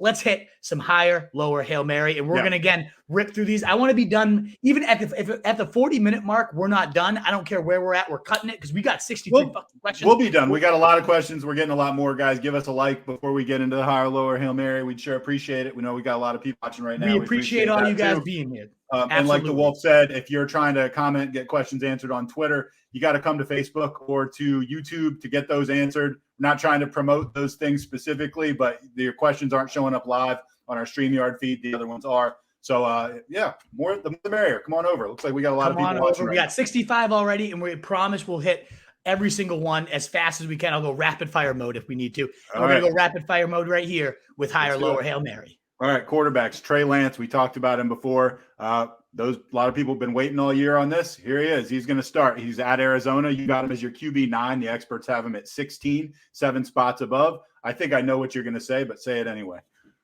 let's hit some higher, lower Hail Mary. And we're going to, again, rip through these. I want to be done. Even at the 40-minute mark, we're not done. I don't care where we're at. We're cutting it because we got 63 fucking questions. We'll be done. We got a lot of questions. We're getting a lot more, guys. Give us a like before we get into the higher, lower Hail Mary. We'd sure appreciate it. We know we got a lot of people watching right now. We appreciate all you guys being here. And like the Wolf said, if you're trying to comment, get questions answered on Twitter, you got to come to Facebook or to YouTube to get those answered. We're not trying to promote those things specifically, but your questions aren't showing up live on our StreamYard feed. The other ones are. So, more the merrier. Come on over. Looks like we got a lot of people watching. We got 65 already, and we promise we'll hit every single one as fast as we can. I'll go rapid fire mode if we need to. We're going to go rapid fire mode right here with higher, lower Hail Mary. All right, quarterbacks. Trey Lance, we talked about him before. A lot of people have been waiting all year on this. Here he is. He's going to start. He's at Arizona. You got him as your QB9. The experts have him at 16, 7 spots above. I think I know what you're going to say, but say it anyway.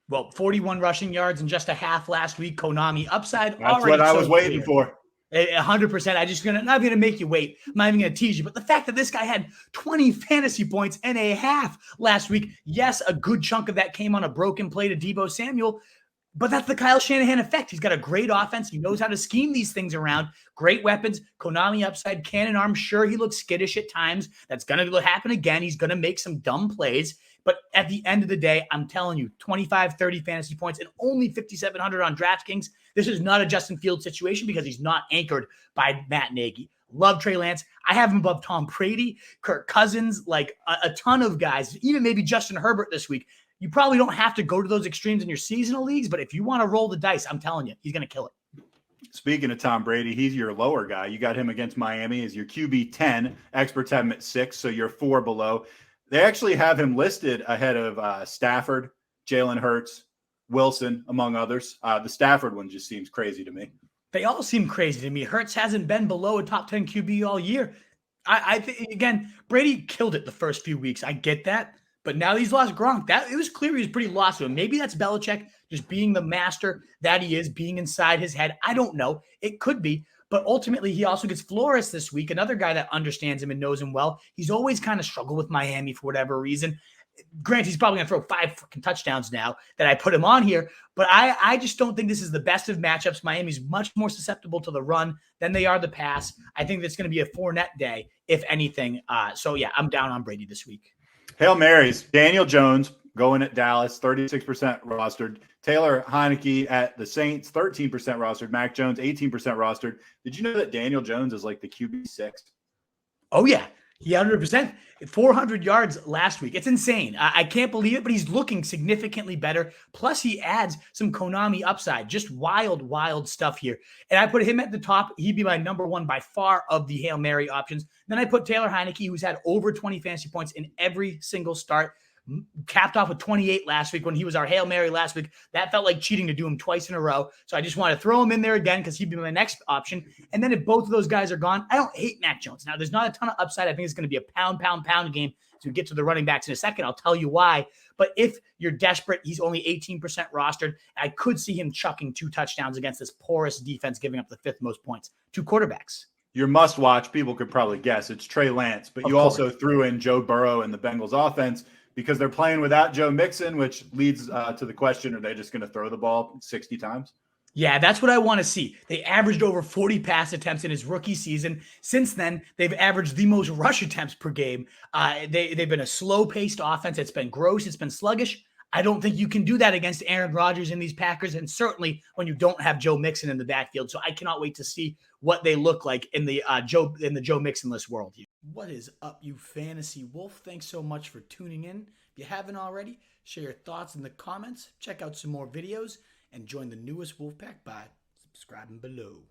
Well, 41 rushing yards and just a half last week. Konami upside. That's what I was waiting for. 100%. I'm just not going to make you wait. I'm not even going to tease you. But the fact that this guy had 20 fantasy points and a half last week, yes, a good chunk of that came on a broken play to Deebo Samuel, but that's the Kyle Shanahan effect. He's got a great offense. He knows how to scheme these things around. Great weapons. Konami upside, cannon arm. Sure, he looks skittish at times. That's going to happen again. He's going to make some dumb plays. But at the end of the day, I'm telling you, 25, 30 fantasy points and only 5,700 on DraftKings. This is not a Justin Fields situation because he's not anchored by Matt Nagy. Love Trey Lance. I have him above Tom Brady, Kirk Cousins, like a ton of guys, even maybe Justin Herbert this week. You probably don't have to go to those extremes in your seasonal leagues, but if you want to roll the dice, I'm telling you, he's going to kill it. Speaking of Tom Brady, he's your lower guy. You got him against Miami as your QB 10. Experts have him at 6, so you're 4 below. They actually have him listed ahead of Stafford, Jalen Hurts, Wilson, among others. The Stafford one just seems crazy to me. They all seem crazy to me. Hurts hasn't been below a top 10 QB all year. I think, again, Brady killed it the first few weeks. I get that. But now that he's lost Gronk, it was clear he was pretty lost to him. Maybe that's Belichick just being the master that he is, being inside his head. I don't know. It could be. But ultimately, he also gets Flores this week, another guy that understands him and knows him well. He's always kind of struggled with Miami for whatever reason. Granted, he's probably going to throw 5 freaking touchdowns now that I put him on here. But I just don't think this is the best of matchups. Miami's much more susceptible to the run than they are the pass. I think it's going to be a Fournette day, if anything. So, yeah, I'm down on Brady this week. Hail Marys. Daniel Jones going at Dallas, 36% rostered. Taylor Heineke at the Saints, 13% rostered. Mac Jones, 18% rostered. Did you know that Daniel Jones is like the QB6? Oh, yeah. He 100%. 400 yards last week. It's insane. I can't believe it, but he's looking significantly better. Plus, he adds some Konami upside. Just wild, wild stuff here. And I put him at the top. He'd be my number 1 by far of the Hail Mary options. Then I put Taylor Heineke, who's had over 20 fantasy points in every single start. Capped off with 28 last week when he was our Hail Mary last week. That felt like cheating to do him twice in a row. So I just want to throw him in there again because he'd be my next option. And then if both of those guys are gone, I don't hate Mac Jones. Now, there's not a ton of upside. I think it's going to be a pound game. As we get to the running backs in a second, I'll tell you why. But if you're desperate, he's only 18% rostered. I could see him chucking 2 touchdowns against this porous defense, giving up the 5th most points. 2 quarterbacks. Your must-watch, people could probably guess, it's Trey Lance. But you also threw in Joe Burrow and the Bengals offense, because they're playing without Joe Mixon, which leads to the question, are they just going to throw the ball 60 times? Yeah, that's what I want to see. They averaged over 40 pass attempts in his rookie season. Since then, they've averaged the most rush attempts per game. They've been a slow-paced offense. It's been gross. It's been sluggish. I don't think you can do that against Aaron Rodgers and these Packers, and certainly when you don't have Joe Mixon in the backfield. So I cannot wait to see what they look like in the Joe Mixon-less world. What is up, you fantasy wolf? Thanks so much for tuning in. If you haven't already, share your thoughts in the comments, check out some more videos, and join the newest Wolfpack by subscribing below.